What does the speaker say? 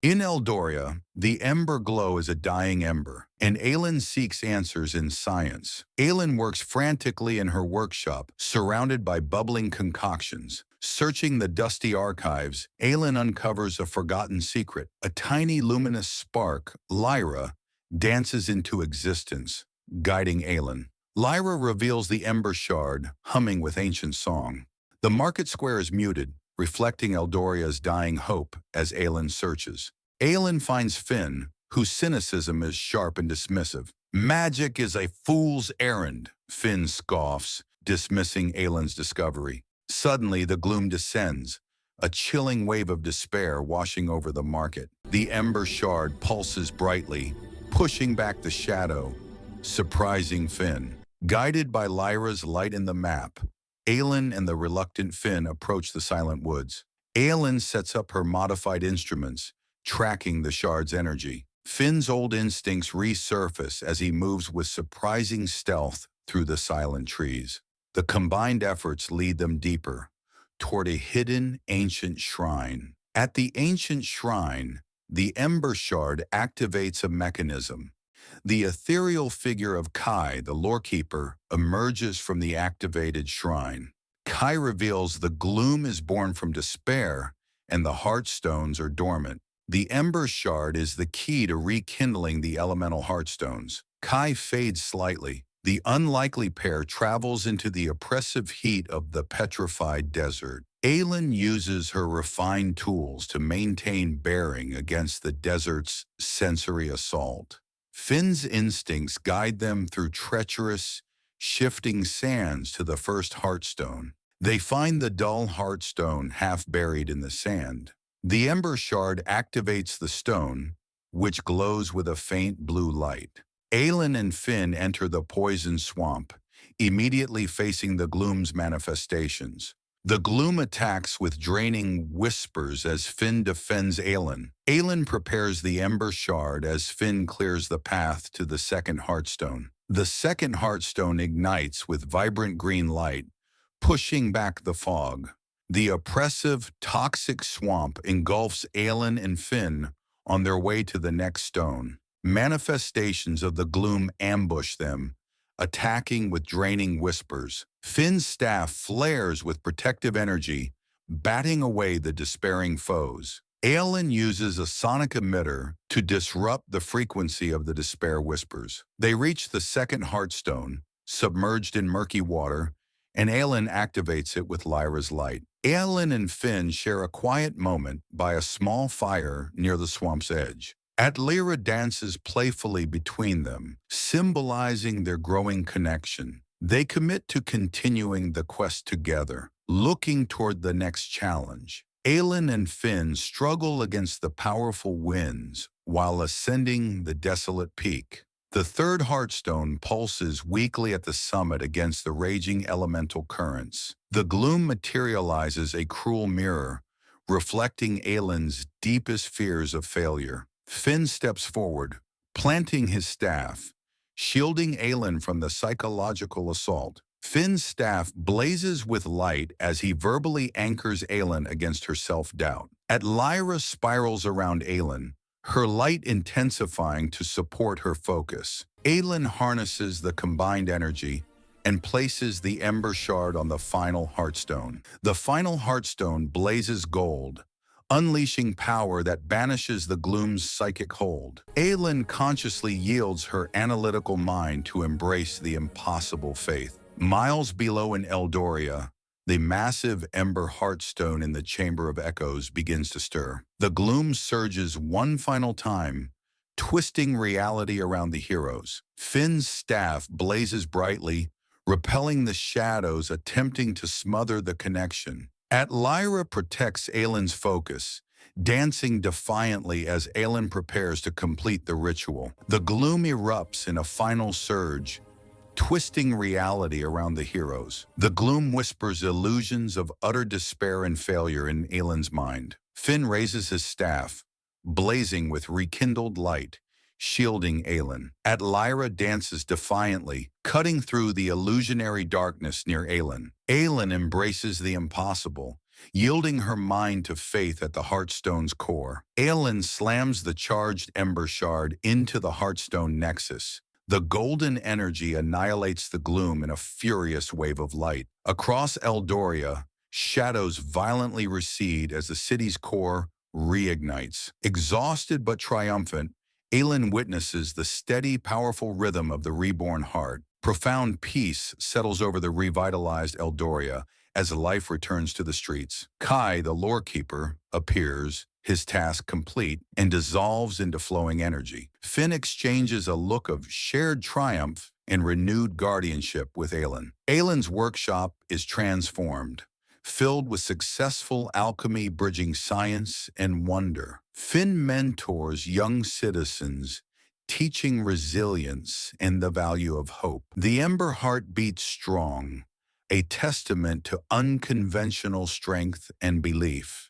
In Eldoria, the Ember Glow is a dying ember, and Aelyn seeks answers in science. Aelyn works frantically in her workshop, surrounded by bubbling concoctions. Searching the dusty archives, Aelyn uncovers a forgotten secret. A tiny luminous spark, Lyra, dances into existence, guiding Aelyn. Lyra reveals the ember shard, humming with ancient song. The market square is muted, reflecting Eldoria's dying hope as Aelyn searches. Aelyn finds Finn, whose cynicism is sharp and dismissive. Magic is a fool's errand, Finn scoffs, dismissing Aelyn's discovery. Suddenly, the gloom descends, a chilling wave of despair washing over the market. The ember shard pulses brightly, pushing back the shadow, surprising Finn. Guided by Lyra's light in the map, Aelyn and the reluctant Finn approach the silent woods. Aelyn sets up her modified instruments, tracking the shard's energy. Finn's old instincts resurface as he moves with surprising stealth through the silent trees. The combined efforts lead them deeper, toward a hidden ancient shrine. At the ancient shrine, the ember shard activates a mechanism. The ethereal figure of Kai, the lorekeeper, emerges from the activated shrine. Kai reveals the gloom is born from despair, and the Heartstones are dormant. The ember shard is the key to rekindling the elemental Heartstones. Kai fades slightly. The unlikely pair travels into the oppressive heat of the petrified desert. Aelyn uses her refined tools to maintain bearing against the desert's sensory assault. Finn's instincts guide them through treacherous, shifting sands to the first Heartstone. They find the dull Heartstone half buried in the sand. The ember shard activates the stone, which glows with a faint blue light. Aelyn and Finn enter the poison swamp, immediately facing the gloom's manifestations. The gloom attacks with draining whispers as Finn defends Aelyn. Aelyn prepares the ember shard as Finn clears the path to the second Heartstone. The second Heartstone ignites with vibrant green light, pushing back the fog. The oppressive, toxic swamp engulfs Aelyn and Finn on their way to the next stone. Manifestations of the gloom ambush them, attacking with draining whispers. Finn's staff flares with protective energy, batting away the despairing foes. Aelyn uses a sonic emitter to disrupt the frequency of the despair whispers. They reach the second Heartstone, submerged in murky water, and Aelyn activates it with Lyra's light. Aelyn and Finn share a quiet moment by a small fire near the swamp's edge. Lyra dances playfully between them, symbolizing their growing connection. They commit to continuing the quest together, looking toward the next challenge. Aelyn and Finn struggle against the powerful winds while ascending the desolate peak. The third Heartstone pulses weakly at the summit against the raging elemental currents. The gloom materializes a cruel mirror, reflecting Aelyn's deepest fears of failure. Finn steps forward, planting his staff, shielding Aelyn from the psychological assault. Finn's staff blazes with light as he verbally anchors Aelyn against her self-doubt. Lyra spirals around Aelyn, her light intensifying to support her focus. Aelyn harnesses the combined energy and places the ember shard on the final Heartstone. The final Heartstone blazes gold, unleashing power that banishes the gloom's psychic hold. Aelyn consciously yields her analytical mind to embrace the impossible faith. Miles below in Eldoria, the massive ember Heartstone in the Chamber of Echoes begins to stir. The gloom surges one final time, twisting reality around the heroes. Finn's staff blazes brightly, repelling the shadows attempting to smother the connection. Lyra protects Aelyn's focus, dancing defiantly as Aelyn prepares to complete the ritual. The gloom erupts in a final surge, twisting reality around the heroes. The gloom whispers illusions of utter despair and failure in Aelyn's mind. Finn raises his staff, blazing with rekindled light, shielding Aelyn. Lyra dances defiantly, cutting through the illusionary darkness near Aelyn. Aelyn embraces the impossible, yielding her mind to faith at the Heartstone's core. Aelyn slams the charged Ember Shard into the Heartstone nexus. The golden energy annihilates the gloom in a furious wave of light. Across Eldoria, shadows violently recede as the city's core reignites. Exhausted but triumphant, Aelyn witnesses the steady, powerful rhythm of the reborn heart. Profound peace settles over the revitalized Eldoria as life returns to the streets. Kai, the lore keeper, appears, his task complete, and dissolves into flowing energy. Finn exchanges a look of shared triumph and renewed guardianship with Aelyn. Aelyn's workshop is transformed, filled with successful alchemy bridging science and wonder. Finn mentors young citizens, teaching resilience and the value of hope. The Ember heart beats strong, a testament to unconventional strength and belief.